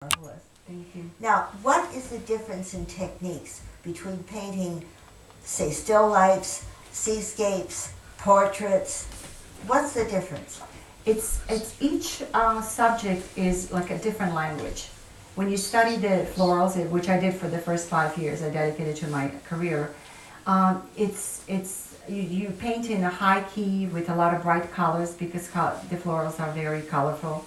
Marvelous. Thank you. Now, what is the difference in techniques between painting, say, still lifes, seascapes, portraits? What's the difference? It's each subject is like a different language. When you study the florals, which I did for the first 5 years, I dedicated to my career. You paint in a high key with a lot of bright colors because the florals are very colorful.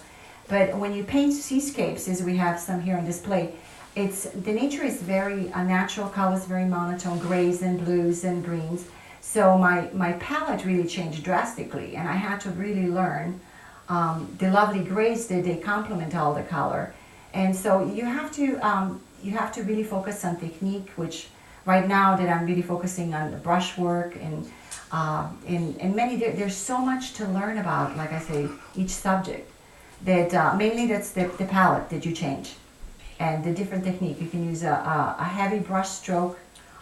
But when you paint seascapes, as we have some here on display, the nature is very natural colors, very monotone, grays and blues and greens. So my palette really changed drastically, and I had to really learn the lovely grays that they complement all the color. And so you have to really focus on technique, which right now that I'm really focusing on the brushwork and there's so much to learn about, like I say, each subject. That mainly that's the palette that you change, and the different technique. You can use a heavy brush stroke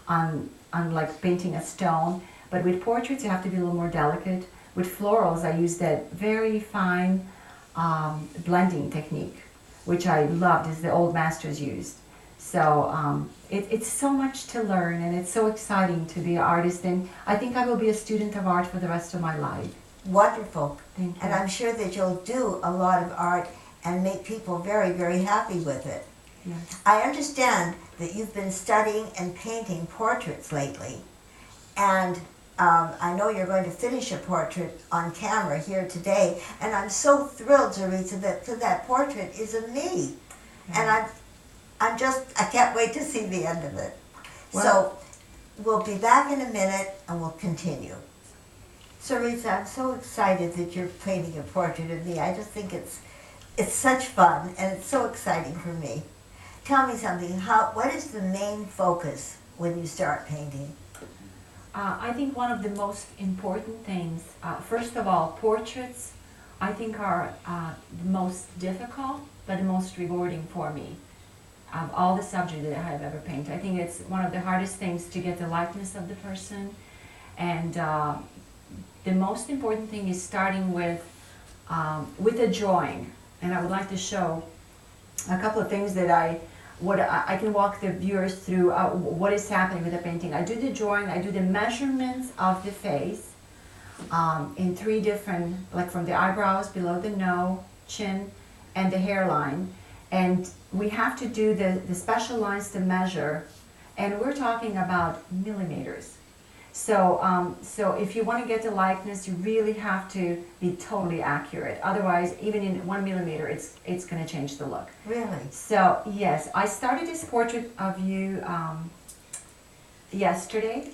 on like painting a stone, but with portraits you have to be a little more delicate. With florals I use that very fine blending technique, which I loved, as the old masters used. So it's so much to learn, and it's so exciting to be an artist, and I think I will be a student of art for the rest of my life. Wonderful. Thank you. And I'm sure that you'll do a lot of art and make people very, very happy with it. Yes. I understand that you've been studying and painting portraits lately, and I know you're going to finish a portrait on camera here today, and I'm so thrilled, Zorica, that portrait is of me. And I can't wait to see the end of it. Well, so we'll be back in a minute and we'll continue. Zorica, I'm so excited that you're painting a portrait of me. I just think it's such fun, and it's so exciting for me. Tell me something. What is the main focus when you start painting? I think one of the most important things, first of all, portraits, I think are the most difficult, but the most rewarding for me of all the subjects that I have ever painted. I think it's one of the hardest things to get the likeness of the person, and the most important thing is starting with a drawing. And I would like to show a couple of things that I can walk the viewers through what is happening with the painting. I do the drawing, I do the measurements of the face in three different, like from the eyebrows, below the nose, chin, and the hairline. And we have to do the special lines to measure, and we're talking about millimeters. So if you want to get the likeness, you really have to be totally accurate. Otherwise, even in 1 millimeter, it's going to change the look. Really? So yes, I started this portrait of you yesterday,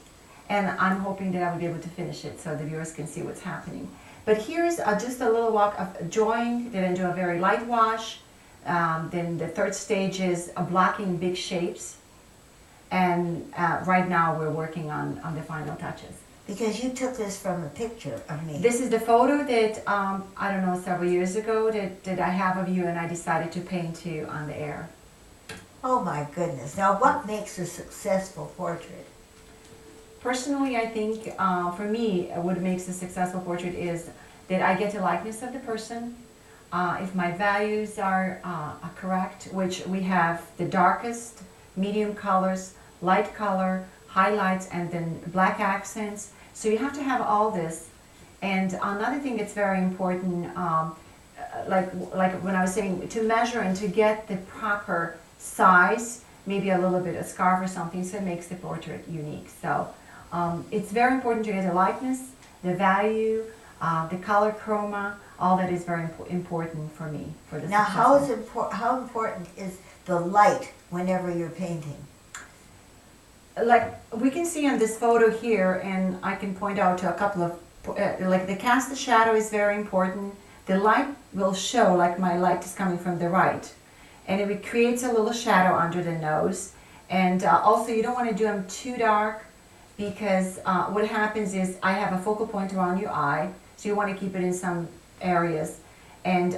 and I'm hoping that I will be able to finish it so the viewers can see what's happening. But here's just a little walk of drawing. Then I do a very light wash. Then the third stage is blocking big shapes. And right now we're working on the final touches. Because you took this from a picture of me. This is the photo that, I don't know, several years ago that I have of you, and I decided to paint you on the air. Oh my goodness. Now what makes a successful portrait? Personally, I think for me, what makes a successful portrait is that I get the likeness of the person. If my values are correct, which we have the darkest, medium colors, light color, highlights, and then black accents. So you have to have all this. And another thing that's very important, like when I was saying, to measure and to get the proper size, maybe a little bit of scarf or something, so it makes the portrait unique. So it's very important to get the likeness, the value, the color chroma, all that is very important for me. For the now, how important is the light whenever you're painting? Like we can see on this photo here, and I can point out to a couple of, like the cast the shadow is very important. The light will show, like my light is coming from the right, and it creates a little shadow under the nose. And also you don't want to do them too dark, because what happens is I have a focal point around your eye, so you want to keep it in some areas. And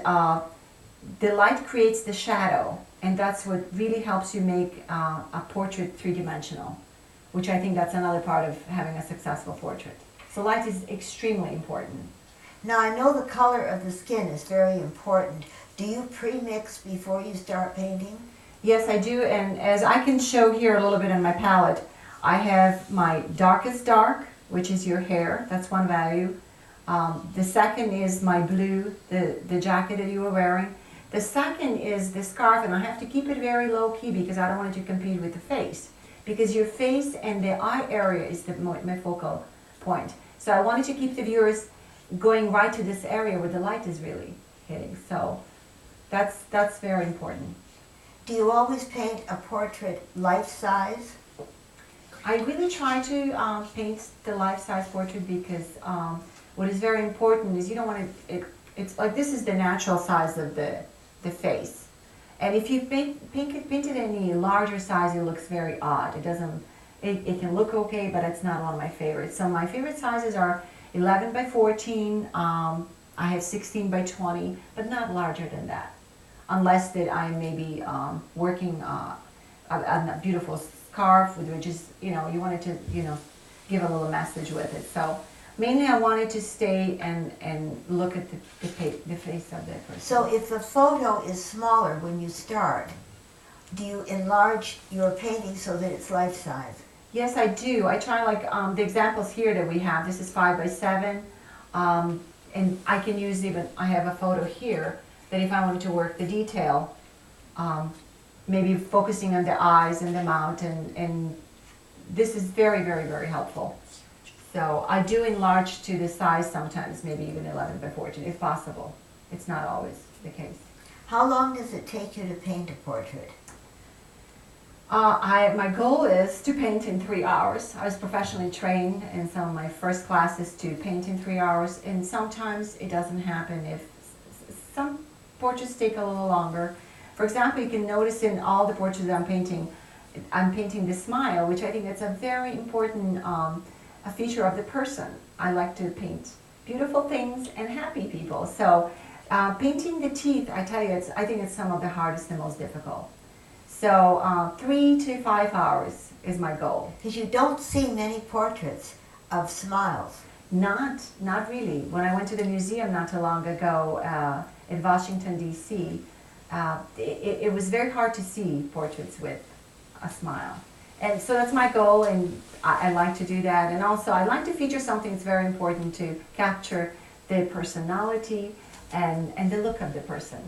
the light creates the shadow, and that's what really helps you make a portrait three-dimensional, which I think that's another part of having a successful portrait. So light is extremely important. Now I know the color of the skin is very important. Do you pre-mix before you start painting? Yes, I do, and as I can show here a little bit on my palette, I have my darkest dark, which is your hair, that's one value. The second is my blue, the jacket that you were wearing. The second is the scarf, and I have to keep it very low key because I don't want it to compete with the face. Because your face and the eye area is my focal point. So I wanted to keep the viewers going right to this area where the light is really hitting. So that's very important. Do you always paint a portrait life-size? I really try to paint the life-size portrait because what is very important is you don't want it's like this is the natural size of the face. And if you paint it any larger size, it looks very odd. It doesn't, it can look okay, but it's not one of my favorites. So my favorite sizes are 11 by 14, I have 16 by 20, but not larger than that. Unless that I'm maybe working on a beautiful scarf, which is, you know, you wanted to, you know, give a little message with it. So mainly I wanted to stay and look at the face of that person. So if the photo is smaller when you start, do you enlarge your painting so that it's life-size? Yes, I do. I try, like the examples here that we have. This is 5 by 7, and I can use even, I have a photo here that if I wanted to work the detail, maybe focusing on the eyes and the mouth, and this is very, very, very helpful. So I do enlarge to the size sometimes, maybe even 11 by 14 if possible. It's not always the case. How long does it take you to paint a portrait? My goal is to paint in 3 hours. I was professionally trained in some of my first classes to paint in 3 hours, and sometimes it doesn't happen. If some portraits take a little longer. For example, you can notice in all the portraits that I'm painting the smile, which I think that's a very important a feature of the person. I like to paint beautiful things and happy people. So painting the teeth, I tell you, I think it's some of the hardest and most difficult. So 3 to 5 hours is my goal. Because you don't see many portraits of smiles. Not really. When I went to the museum not too long ago in Washington, D.C., it was very hard to see portraits with a smile. And so that's my goal, and I like to do that. And also, I like to feature something that's very important to capture the personality and the look of the person.